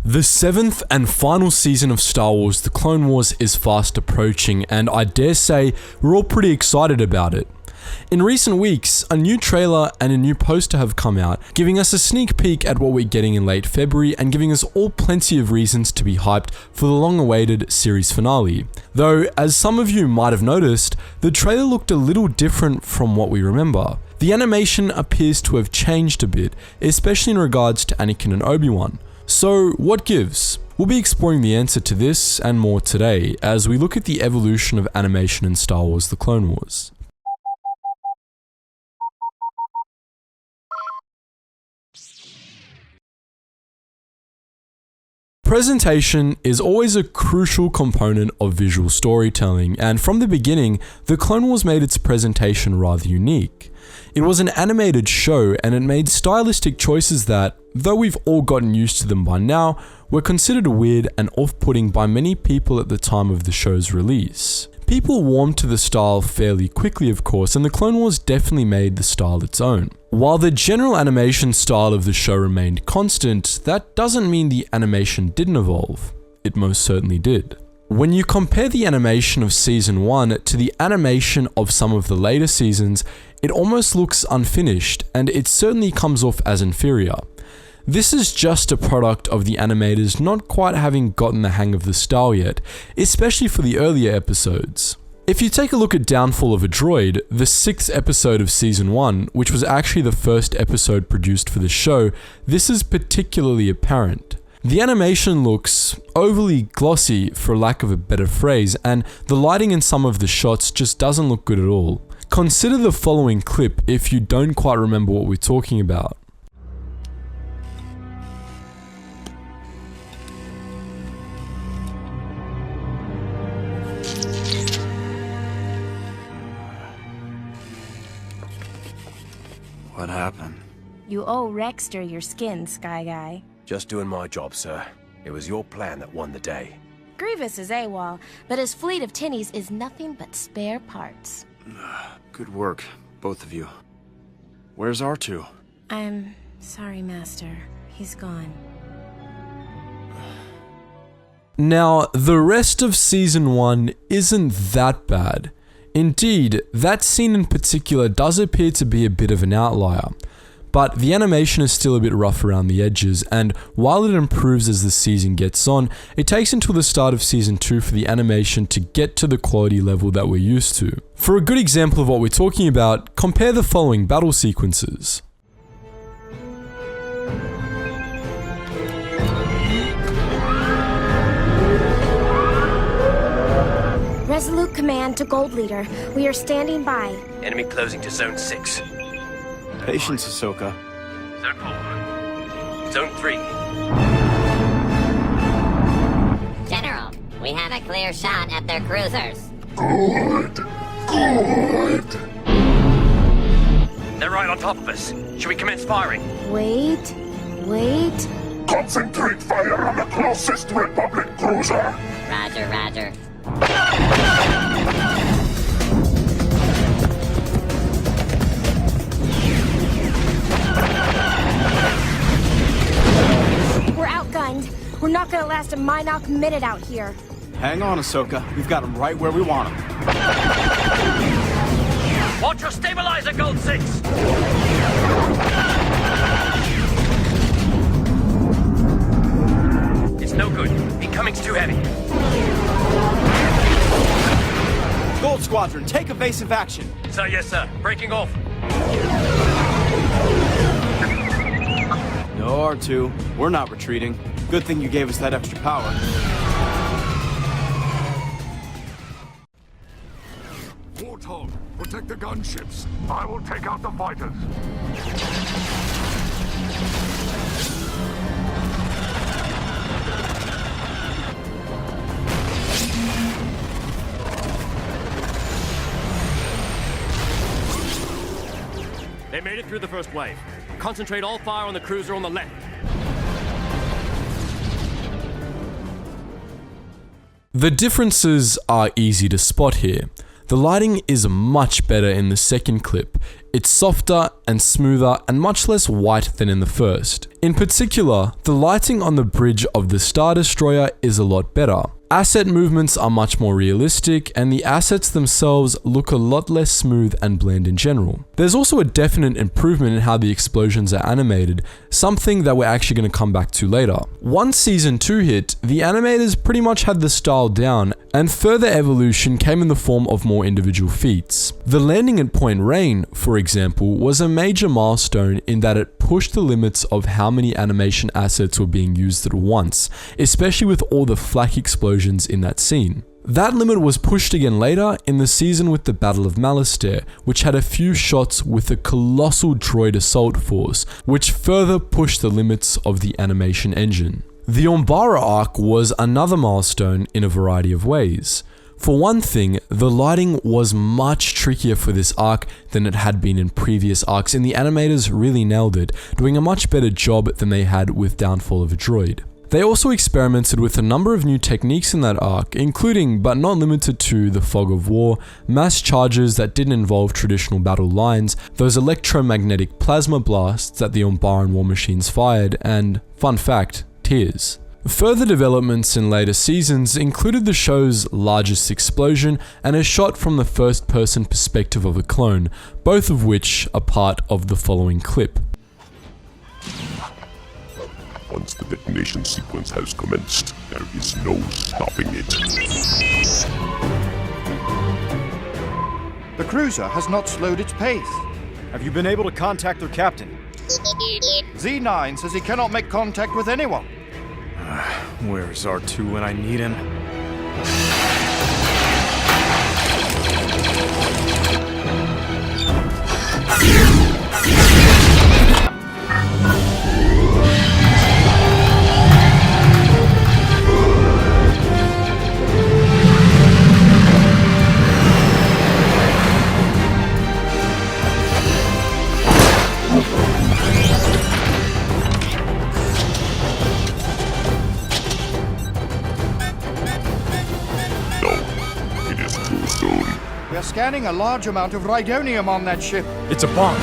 The 7th and final season of Star Wars The Clone Wars is fast approaching, and I dare say we're all pretty excited about it. In recent weeks, a new trailer and a new poster have come out, giving us a sneak peek at what we're getting in late February and giving us all plenty of reasons to be hyped for the long-awaited series finale. Though, as some of you might have noticed, the trailer looked a little different from what we remember. The animation appears to have changed a bit, especially in regards to Anakin and Obi-Wan. So, what gives? We'll be exploring the answer to this and more today, as we look at the evolution of animation in Star Wars The Clone Wars. Presentation is always a crucial component of visual storytelling, and from the beginning, The Clone Wars made its presentation rather unique. It was an animated show, and it made stylistic choices that, though we've all gotten used to them by now, were considered weird and off-putting by many people at the time of the show's release. People warmed to the style fairly quickly, of course, and The Clone Wars definitely made the style its own. While the general animation style of the show remained constant, that doesn't mean the animation didn't evolve. It most certainly did. When you compare the animation of Season 1 to the animation of some of the later seasons, it almost looks unfinished, and it certainly comes off as inferior. This is just a product of the animators not quite having gotten the hang of the style yet, especially for the earlier episodes. If you take a look at Downfall of a Droid, the 6th episode of Season 1, which was actually the first episode produced for the show, this is particularly apparent. The animation looks overly glossy, for lack of a better phrase, and the lighting in some of the shots just doesn't look good at all. Consider the following clip if you don't quite remember what we're talking about. What happened? You owe Rexter your skin, Sky Guy. Just doing my job, sir. It was your plan that won the day. Grievous is AWOL, but his fleet of tinnies is nothing but spare parts. Good work, both of you. Where's R2? I'm sorry, Master. He's gone. Now, the rest of Season 1 isn't that bad. Indeed, that scene in particular does appear to be a bit of an outlier, but the animation is still a bit rough around the edges, and while it improves as the season gets on, it takes until the start of Season 2 for the animation to get to the quality level that we're used to. For a good example of what we're talking about, compare the following battle sequences. Resolute command to Gold Leader. We are standing by. Enemy closing to Zone 6. Patience, Ahsoka. Zone 4. Zone 3. General, we have a clear shot at their cruisers. Good. Good. They're right on top of us. Should we commence firing? Wait. Concentrate fire on the closest Republic cruiser. Roger, roger. We're outgunned. We're not gonna last a Minoc minute out here. Hang on, Ahsoka. We've got them right where we want them. Watch your stabilizer, Gold 6! It's no good. Incoming's too heavy. Gold Squadron, take evasive action. Sir, yes, sir. Breaking off. No, R2. We're not retreating. Good thing you gave us that extra power. Warthog, protect the gunships. I will take out the fighters. They made it through the first wave. Concentrate all fire on the cruiser on the left. The differences are easy to spot here. The lighting is much better in the second clip. It's softer and smoother and much less white than in the first. In particular, the lighting on the bridge of the Star Destroyer is a lot better. Asset movements are much more realistic, and the assets themselves look a lot less smooth and bland in general. There's also a definite improvement in how the explosions are animated, something that we're actually going to come back to later. Once Season 2 hit, the animators pretty much had the style down, and further evolution came in the form of more individual feats. The landing at Point Rain, for example, was a major milestone in that it pushed the limits of how many animation assets were being used at once, especially with all the flak explosions in that scene. That limit was pushed again later in the season with the Battle of Malastare, which had a few shots with a colossal droid assault force, which further pushed the limits of the animation engine. The Umbara arc was another milestone in a variety of ways. For one thing, the lighting was much trickier for this arc than it had been in previous arcs, and the animators really nailed it, doing a much better job than they had with Downfall of a Droid. They also experimented with a number of new techniques in that arc, including, but not limited to, the Fog of War, mass charges that didn't involve traditional battle lines, those electromagnetic plasma blasts that the Umbaran war machines fired, and, fun fact, tears. Further developments in later seasons included the show's largest explosion and a shot from the first-person perspective of a clone, both of which are part of the following clip. Once the detonation sequence has commenced, there is no stopping it. The cruiser has not slowed its pace. Have you been able to contact their captain? Z9 says he cannot make contact with anyone. Where's R2 when I need him? We are scanning a large amount of rhydonium on that ship. It's a bomb.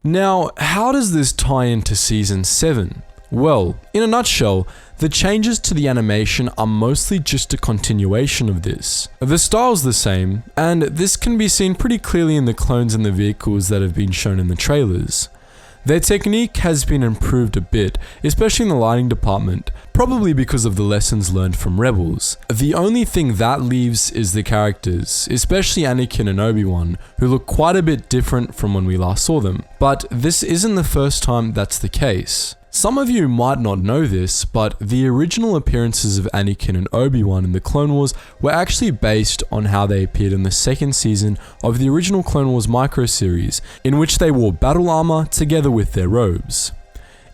Now, how does this tie into Season 7? Well, in a nutshell, the changes to the animation are mostly just a continuation of this. The style's the same, and this can be seen pretty clearly in the clones and the vehicles that have been shown in the trailers. Their technique has been improved a bit, especially in the lighting department, probably because of the lessons learned from Rebels. The only thing that leaves is the characters, especially Anakin and Obi-Wan, who look quite a bit different from when we last saw them. But this isn't the first time that's the case. Some of you might not know this, but the original appearances of Anakin and Obi-Wan in the Clone Wars were actually based on how they appeared in the second season of the original Clone Wars micro-series, in which they wore battle armor together with their robes.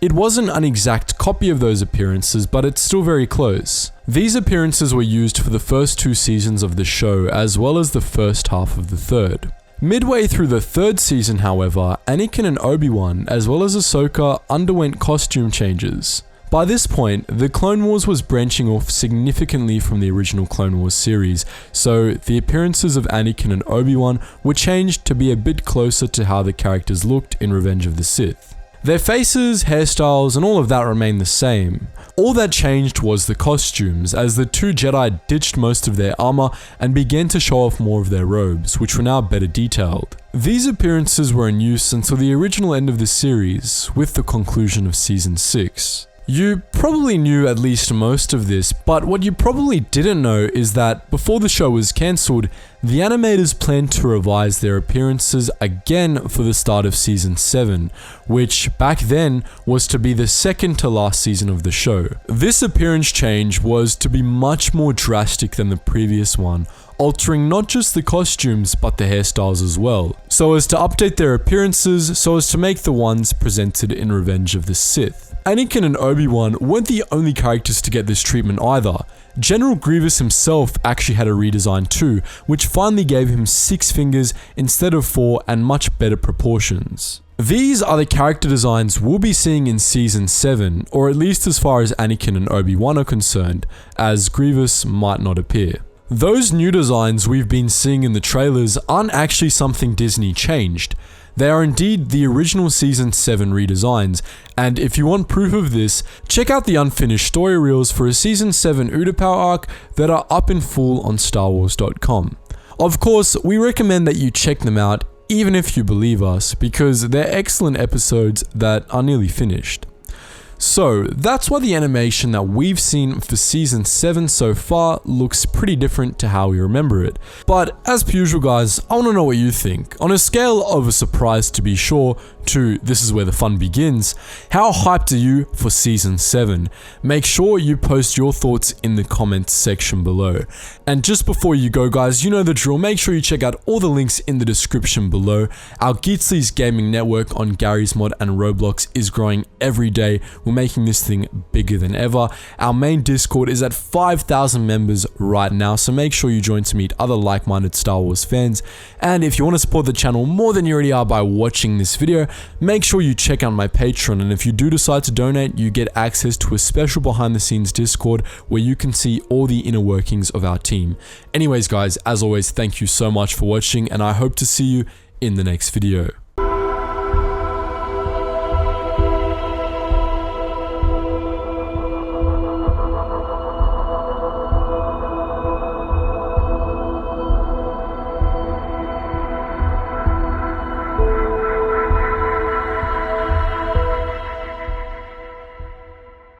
It wasn't an exact copy of those appearances, but it's still very close. These appearances were used for the first 2 seasons of the show, as well as the first half of the third. Midway through the third season, however, Anakin and Obi-Wan, as well as Ahsoka, underwent costume changes. By this point, the Clone Wars was branching off significantly from the original Clone Wars series, so the appearances of Anakin and Obi-Wan were changed to be a bit closer to how the characters looked in Revenge of the Sith. Their faces, hairstyles, and all of that remained the same. All that changed was the costumes, as the 2 Jedi ditched most of their armor and began to show off more of their robes, which were now better detailed. These appearances were in use until the original end of the series, with the conclusion of Season 6. You probably knew at least most of this, but what you probably didn't know is that before the show was cancelled, the animators plan to revise their appearances again for the start of season 7, which back then was to be the second to last season of the show. This appearance change was to be much more drastic than the previous one, altering not just the costumes but the hairstyles as well, so as to update their appearances so as to make the ones presented in Revenge of the Sith. Anakin and Obi-Wan weren't the only characters to get this treatment either. General Grievous himself actually had a redesign too, which finally gave him 6 fingers instead of 4 and much better proportions. These are the character designs we'll be seeing in Season 7, or at least as far as Anakin and Obi-Wan are concerned, as Grievous might not appear. Those new designs we've been seeing in the trailers aren't actually something Disney changed. They are indeed the original Season 7 redesigns, and if you want proof of this, check out the unfinished story reels for a Season 7 Utapau arc that are up in full on StarWars.com. Of course, we recommend that you check them out even if you believe us, because they're excellent episodes that are nearly finished. So that's why the animation that we've seen for Season 7 so far looks pretty different to how we remember it. But as per usual guys, I want to know what you think. On a scale of a surprise to be sure to this is where the fun begins, how hyped are you for Season 7? Make sure you post your thoughts in the comments section below. And just before you go guys, you know the drill, make sure you check out all the links in the description below. Our Geetsly's gaming network on Gary's Mod and Roblox is growing every day. We're making this thing bigger than ever. Our main Discord is at 5,000 members right now, so make sure you join to meet other like-minded Star Wars fans. And if you want to support the channel more than you already are by watching this video, make sure you check out my Patreon, and if you do decide to donate, you get access to a special behind the scenes Discord where you can see all the inner workings of our team. Anyways guys, as always, thank you so much for watching, and I hope to see you in the next video.